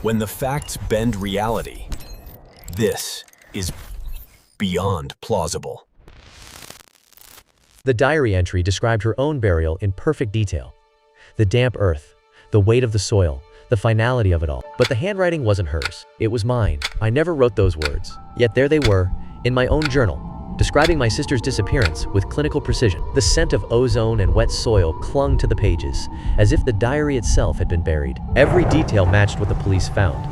When the facts bend reality, this is beyond plausible. The diary entry described her own burial in perfect detail. The damp earth, the weight of the soil, the finality of it all. But the handwriting wasn't hers. It was mine. I never wrote those words. Yet there they were, in my own journal, describing my sister's disappearance with clinical precision. The scent of ozone and wet soil clung to the pages, as if the diary itself had been buried. Every detail matched what the police found.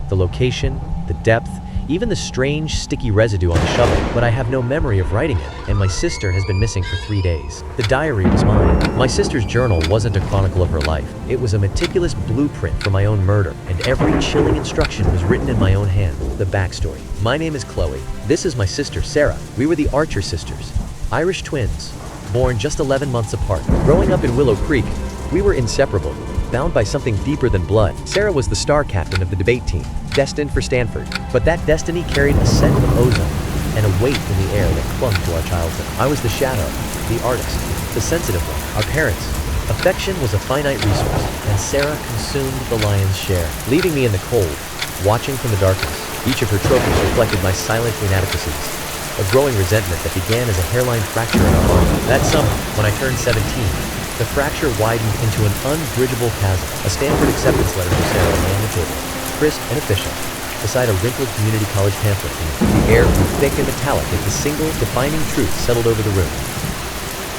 The location, the depth, even the strange, sticky residue on the shovel. But I have no memory of writing it, and my sister has been missing for 3 days. The diary was mine. My sister's journal wasn't a chronicle of her life. It was a meticulous blueprint for my own murder, and every chilling instruction was written in my own hand. The backstory. My name is Chloe. This is my sister, Sarah. We were the Archer sisters, Irish twins, born just 11 months apart. Growing up in Willow Creek, we were inseparable, bound by something deeper than blood. Sarah was the star captain of the debate team, destined for Stanford. But that destiny carried a scent of ozone and a weight in the air that clung to our childhood. I was the shadow, the artist, the sensitive one. Our parents. Affection was a finite resource, and Sarah consumed the lion's share, leaving me in the cold, watching from the darkness. Each of her trophies reflected my silent inadequacies, a growing resentment that began as a hairline fracture in our arm. That summer, when I turned 17, the fracture widened into an unbridgeable chasm. A Stanford acceptance letter from Sarah lay on the table, crisp and official, beside a wrinkled community college pamphlet. The air grew thick and metallic as the single, defining truth settled over the room.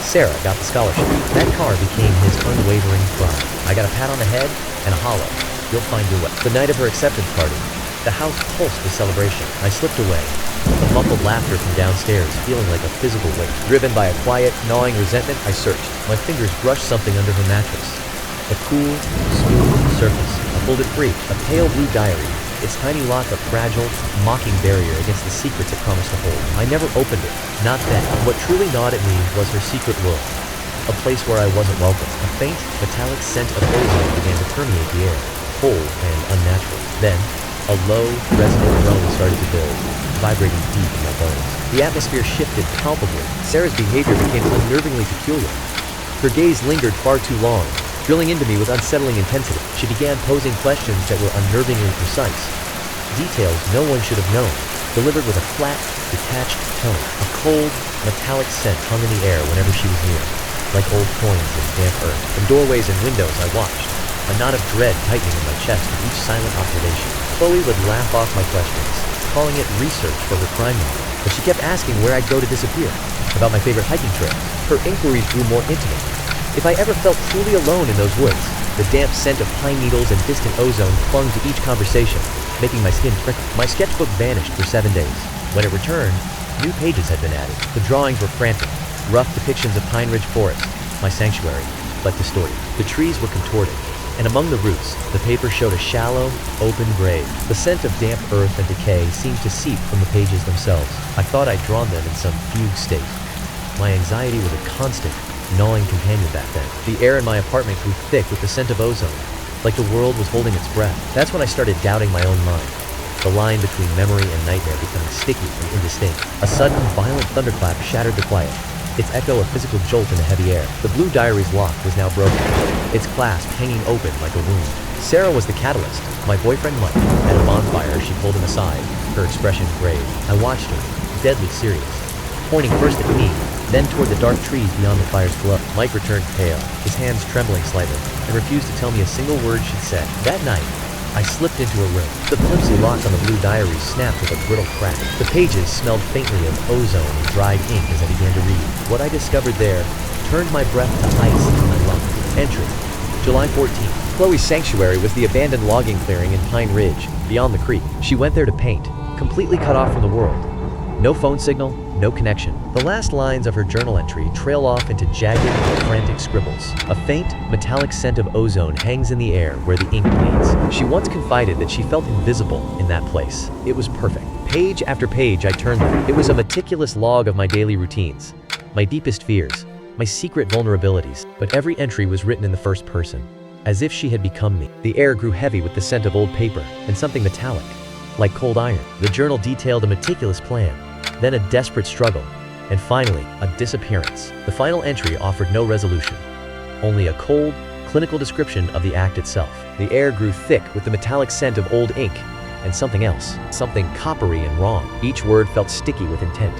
Sarah got the scholarship. That car became his unwavering pride. I got a pat on the head and a hollow. You'll find your way. The night of her acceptance party, the house pulsed with celebration. I slipped away, the muffled laughter from downstairs feeling like a physical weight. Driven by a quiet, gnawing resentment, I searched. My fingers brushed something under her mattress. A cool, smooth surface. I pulled it free. A pale blue diary, its tiny lock a fragile, mocking barrier against the secrets it promised to hold. I never opened it. Not then. What truly gnawed at me was her secret world. A place where I wasn't welcome. A faint, metallic scent of ozone began to permeate the air, cold and unnatural. Then, a low, resonant drone started to build, vibrating deep in my bones. The atmosphere shifted palpably. Sarah's behavior became unnervingly peculiar. Her gaze lingered far too long, drilling into me with unsettling intensity. She began posing questions that were unnervingly precise. Details no one should have known, delivered with a flat, detached tone. A cold, metallic scent hung in the air whenever she was near, like old coins in damp earth. From doorways and windows I watched, a knot of dread tightening in my chest with each silent observation. Chloe would laugh off my questions, calling it research for her crime novel, but she kept asking where I'd go to disappear, about my favorite hiking trails. Her inquiries grew more intimate. If I ever felt truly alone in those woods, the damp scent of pine needles and distant ozone clung to each conversation, making my skin prickle. My sketchbook vanished for 7 days. When it returned, new pages had been added. The drawings were frantic, rough depictions of Pine Ridge Forest, my sanctuary, but distorted. The trees were contorted, and among the roots, the paper showed a shallow, open grave. The scent of damp earth and decay seemed to seep from the pages themselves. I thought I'd drawn them in some fugue state. My anxiety was a constant, gnawing companion back then. The air in my apartment grew thick with the scent of ozone, like the world was holding its breath. That's when I started doubting my own mind, the line between memory and nightmare becoming sticky and indistinct. A sudden, violent thunderclap shattered the quiet, its echo a physical jolt in the heavy air. The blue diary's lock was now broken, its clasp hanging open like a wound. Sarah was the catalyst. My boyfriend Mike. At a bonfire, she pulled him aside, her expression grave. I watched her, deadly serious, pointing first at me, then toward the dark trees beyond the fire's glow. Mike returned pale, his hands trembling slightly, and refused to tell me a single word she'd said. That night, I slipped into her room. The flimsy lock on the blue diary snapped with a brittle crack. The pages smelled faintly of ozone and dried ink as I began to read. What I discovered there turned my breath to ice in my lungs. Entry: July 14th. Chloe's sanctuary was the abandoned logging clearing in Pine Ridge, beyond the creek. She went there to paint, completely cut off from the world. No phone signal, no connection. The last lines of her journal entry trail off into jagged, frantic scribbles. A faint, metallic scent of ozone hangs in the air where the ink bleeds. She once confided that she felt invisible in that place. It was perfect. Page after page I turned them. It was a meticulous log of my daily routines, my deepest fears, my secret vulnerabilities. But every entry was written in the first person, as if she had become me. The air grew heavy with the scent of old paper and something metallic, like cold iron. The journal detailed a meticulous plan, then a desperate struggle, and finally, a disappearance. The final entry offered no resolution, only a cold, clinical description of the act itself. The air grew thick with the metallic scent of old ink and something else, something coppery and wrong. Each word felt sticky with intent.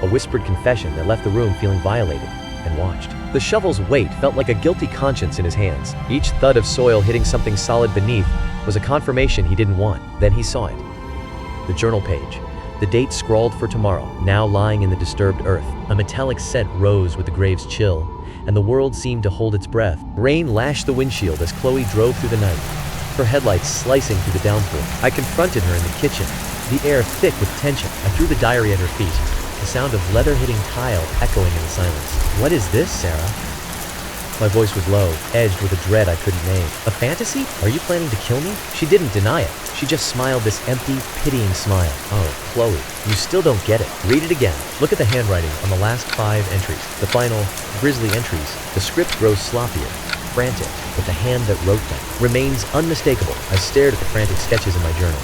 A whispered confession that left the room feeling violated and watched. The shovel's weight felt like a guilty conscience in his hands. Each thud of soil hitting something solid beneath was a confirmation he didn't want. Then he saw it. The journal page. The date scrawled for tomorrow, now lying in the disturbed earth. A metallic scent rose with the grave's chill, and the world seemed to hold its breath. Rain lashed the windshield as Chloe drove through the night, her headlights slicing through the downpour. I confronted her in the kitchen, the air thick with tension. I threw the diary at her feet, the sound of leather hitting tile echoing in the silence. "What is this, Sarah?" My voice was low, edged with a dread I couldn't name. "A fantasy? Are you planning to kill me?" She didn't deny it. She just smiled this empty, pitying smile. "Oh, Chloe, you still don't get it. Read it again. Look at the handwriting on the last 5 entries. The final, grisly entries. The script grows sloppier, frantic, but the hand that wrote them remains unmistakable." I stared at the frantic sketches in my journal,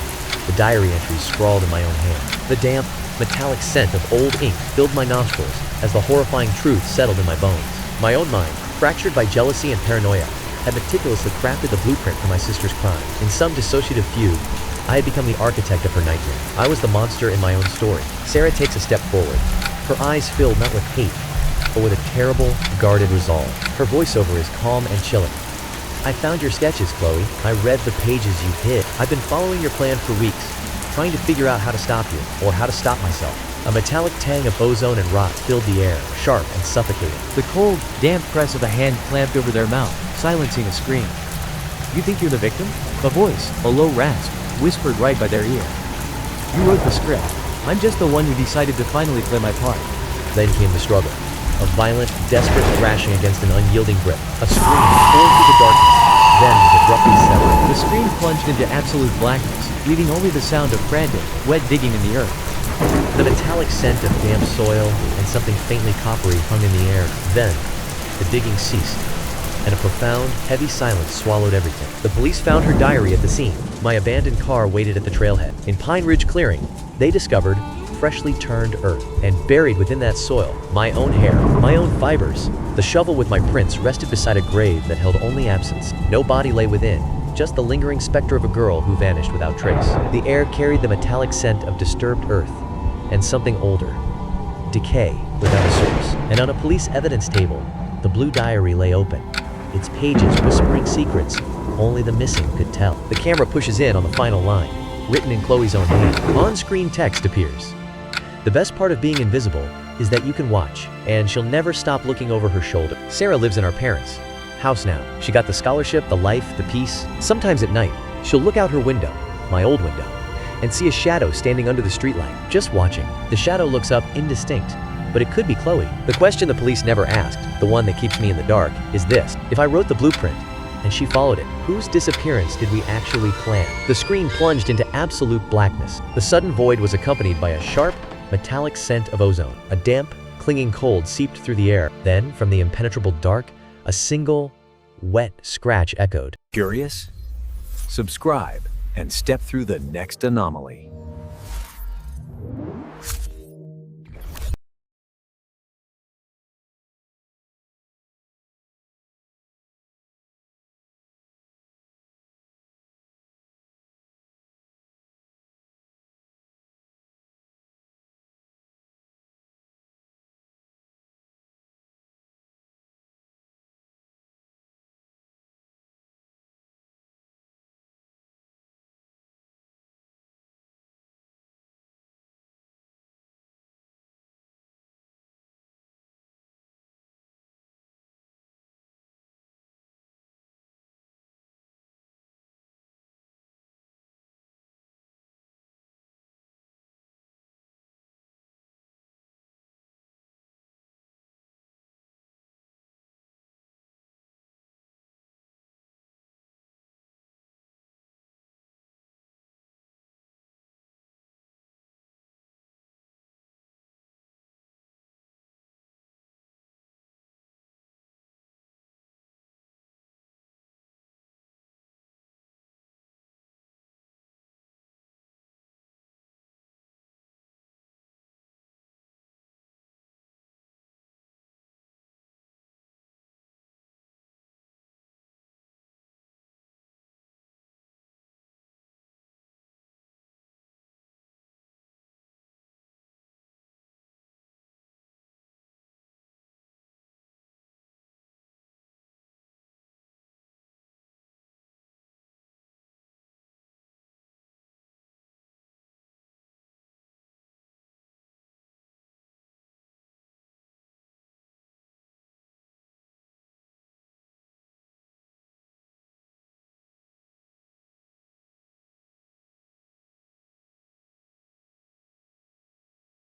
the diary entries scrawled in my own hand. The damp, metallic scent of old ink filled my nostrils as the horrifying truth settled in my bones. My own mind, fractured by jealousy and paranoia, had meticulously crafted the blueprint for my sister's crime. In some dissociative fugue, I had become the architect of her nightmare. I was the monster in my own story. Sarah takes a step forward, her eyes filled not with hate, but with a terrible, guarded resolve. Her voiceover is calm and chilling. "I found your sketches, Chloe. I read the pages you've hid. I've been following your plan for weeks, trying to figure out how to stop you, or how to stop myself." A metallic tang of ozone and rot filled the air, sharp and suffocating. The cold, damp press of a hand clamped over their mouth, silencing a scream. "You think you're the victim?" A voice, a low rasp, whispered right by their ear. "You wrote the script. I'm just the one who decided to finally play my part." Then came the struggle. A violent, desperate thrashing against an unyielding grip. A scream tore through the darkness, then was abruptly severed. The screen plunged into absolute blackness, leaving only the sound of frantic, wet digging in the earth. The metallic scent of damp soil and something faintly coppery hung in the air. Then, the digging ceased, and a profound, heavy silence swallowed everything. The police found her diary at the scene. My abandoned car waited at the trailhead. In Pine Ridge Clearing, they discovered freshly turned earth, and buried within that soil, my own hair, my own fibers. The shovel with my prints rested beside a grave that held only absence. No body lay within, just the lingering specter of a girl who vanished without trace. The air carried the metallic scent of disturbed earth, and something older, decay without a source. And on a police evidence table, the blue diary lay open, its pages whispering secrets only the missing could tell. The camera pushes in on the final line, written in Chloe's own hand. On-screen text appears. The best part of being invisible is that you can watch, and she'll never stop looking over her shoulder. Sarah lives in our parents' house now. She got the scholarship, the life, the peace. Sometimes at night, she'll look out her window, my old window, and see a shadow standing under the streetlight, just watching. The shadow looks up indistinct, but it could be Chloe. The question the police never asked, the one that keeps me in the dark, is this: if I wrote the blueprint and she followed it, whose disappearance did we actually plan? The screen plunged into absolute blackness. The sudden void was accompanied by a sharp, metallic scent of ozone. A damp, clinging cold seeped through the air. Then, from the impenetrable dark, a single, wet scratch echoed. Curious? Subscribe and step through the next anomaly.